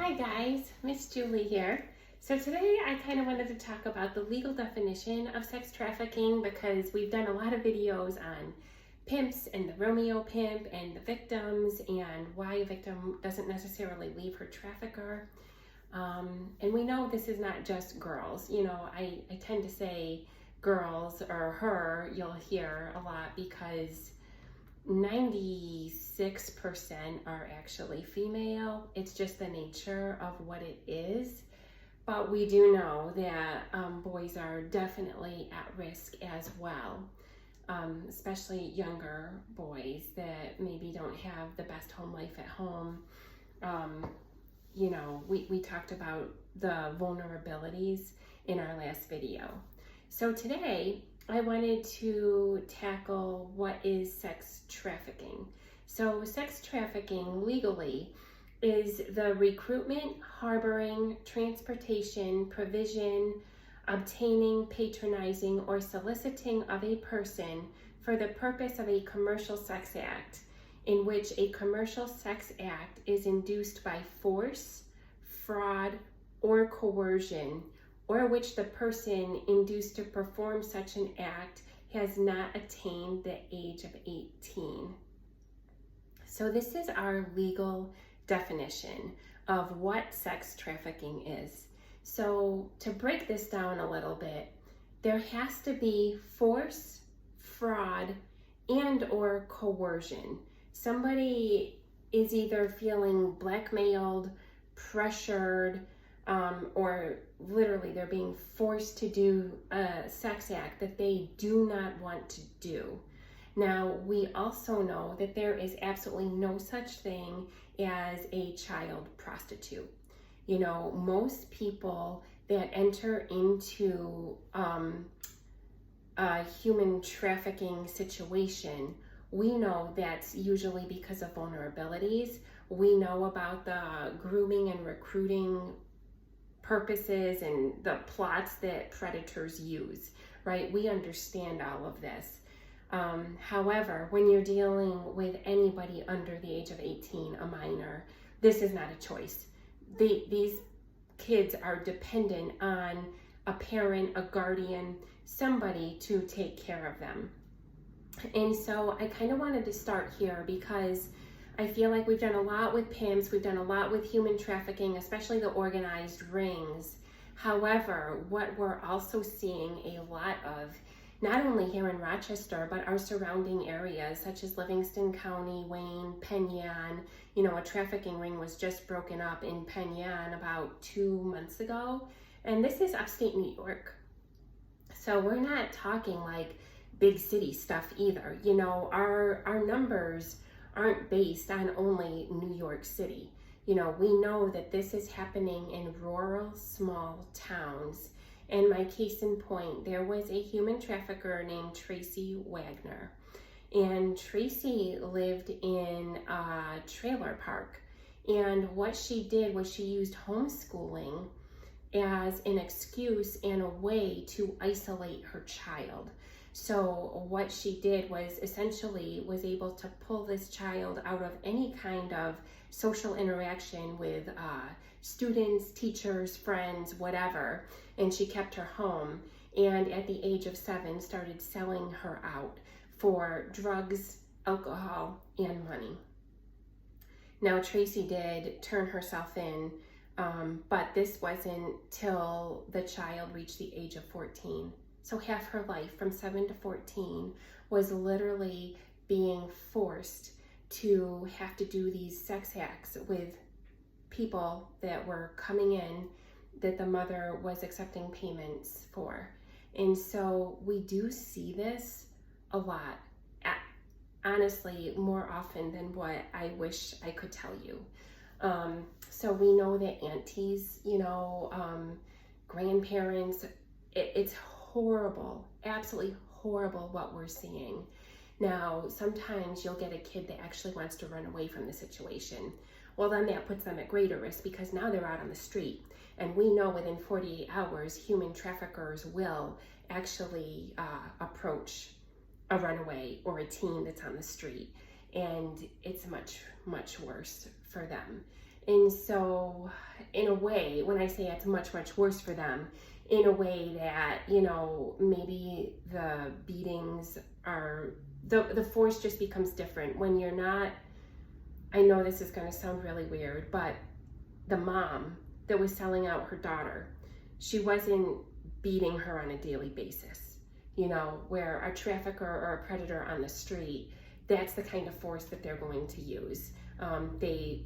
Hi guys, Miss Julie here. So today I kind of wanted to talk about the legal definition of sex trafficking because we've done a lot of videos on pimps and the Romeo pimp and the victims and why a victim doesn't necessarily leave her trafficker. And we know this is not just girls. You know, I tend to say girls or her, you'll hear a lot because 96% are actually female. It's just the nature of what it is. But we do know that boys are definitely at risk as well, especially younger boys that maybe don't have the best home life at home. You know, we talked about the vulnerabilities in our last video. So today, I wanted to tackle what is sex trafficking. So sex trafficking legally is the recruitment, harboring, transportation, provision, obtaining, patronizing, or soliciting of a person for the purpose of a commercial sex act, in which a commercial sex act is induced by force, fraud, or coercion, or which the person induced to perform such an act has not attained the age of 18. So this is our legal definition of what sex trafficking is. So to break this down a little bit, there has to be force, fraud, and or coercion. Somebody is either feeling blackmailed, pressured, or literally they're being forced to do a sex act that they do not want to do. Now, we also know that there is absolutely no such thing as a child prostitute. You know, most people that enter into a human trafficking situation, we know that's usually because of vulnerabilities. We know about the grooming and recruiting purposes and the plots that predators use, right? We understand all of this. However, when you're dealing with anybody under the age of 18, a minor, this is not a choice. These kids are dependent on a parent, a guardian, somebody to take care of them. And so I kind of wanted to start here because I feel like we've done a lot with pimps, we've done a lot with human trafficking, especially the organized rings. However, what we're also seeing a lot of, not only here in Rochester, but our surrounding areas, such as Livingston County, Wayne, Penn Yan. You know, a trafficking ring was just broken up in Penn Yan about 2 months ago. And this is upstate New York. So we're not talking like big city stuff either. You know, our numbers aren't based on only New York City. You know, we know that this is happening in rural, small towns. And my case in point, there was a human trafficker named Tracy Wagner. And Tracy lived in a trailer park. And what she did was she used homeschooling as an excuse and a way to isolate her child. So what she did was essentially was able to pull this child out of any kind of social interaction with students, teachers, friends, whatever, and she kept her home. And at the age of 7, started selling her out for drugs, alcohol, and money. Now, Tracy did turn herself in, but this wasn't till the child reached the age of 14. So half her life, from 7 to 14, was literally being forced to have to do these sex acts with people that were coming in that the mother was accepting payments for. And so we do see this a lot, honestly, more often than what I wish I could tell you. So we know that aunties, you know, grandparents, it's horrible, absolutely horrible what we're seeing. Now, sometimes you'll get a kid that actually wants to run away from the situation. Well, then that puts them at greater risk because now they're out on the street. And we know within 48 hours, human traffickers will actually approach a runaway or a teen that's on the street. And it's much, much worse for them. And so, in a way, when I say it's much, much worse for them, in a way that, you know, maybe the beatings are, the force just becomes different when you're not, I know this is going to sound really weird, but the mom that was selling out her daughter, she wasn't beating her on a daily basis. You know, where a trafficker or a predator on the street, that's the kind of force that they're going to use. They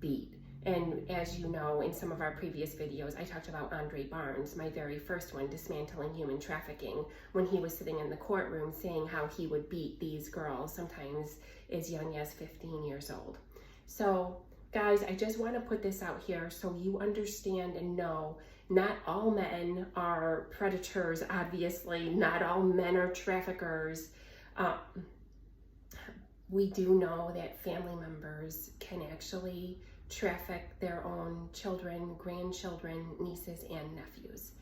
beat. And as you know, in some of our previous videos, I talked about Andre Barnes, my very first one, dismantling human trafficking, when he was sitting in the courtroom saying how he would beat these girls, sometimes as young as 15 years old. So guys, I just want to put this out here so you understand and know not all men are predators, obviously. Not all men are traffickers. We do know that family members can actually traffic their own children, grandchildren, nieces, and nephews.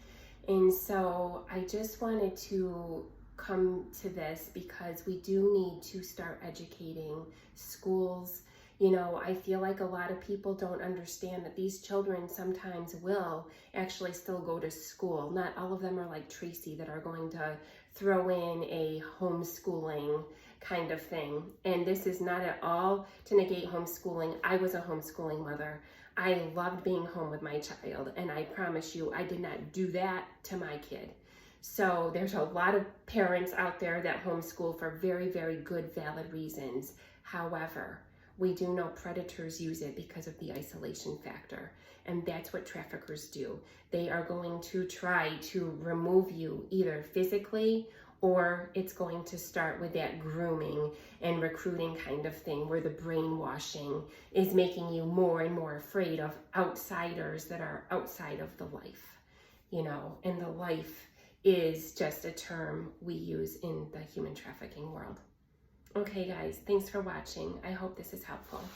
And so I just wanted to come to this because we do need to start educating schools. You know, I feel like a lot of people don't understand that these children sometimes will actually still go to school. Not all of them are like Tracy that are going to throw in a homeschooling kind of thing. And this is not at all to negate homeschooling. I was a homeschooling mother. I loved being home with my child, and I promise you, I did not do that to my kid. So there's a lot of parents out there that homeschool for very, very good, valid reasons. However, we do know predators use it because of the isolation factor. And that's what traffickers do. They are going to try to remove you either physically, or it's going to start with that grooming and recruiting kind of thing where the brainwashing is making you more and more afraid of outsiders that are outside of the life, you know, and the life is just a term we use in the human trafficking world. Okay guys, thanks for watching. I hope this is helpful.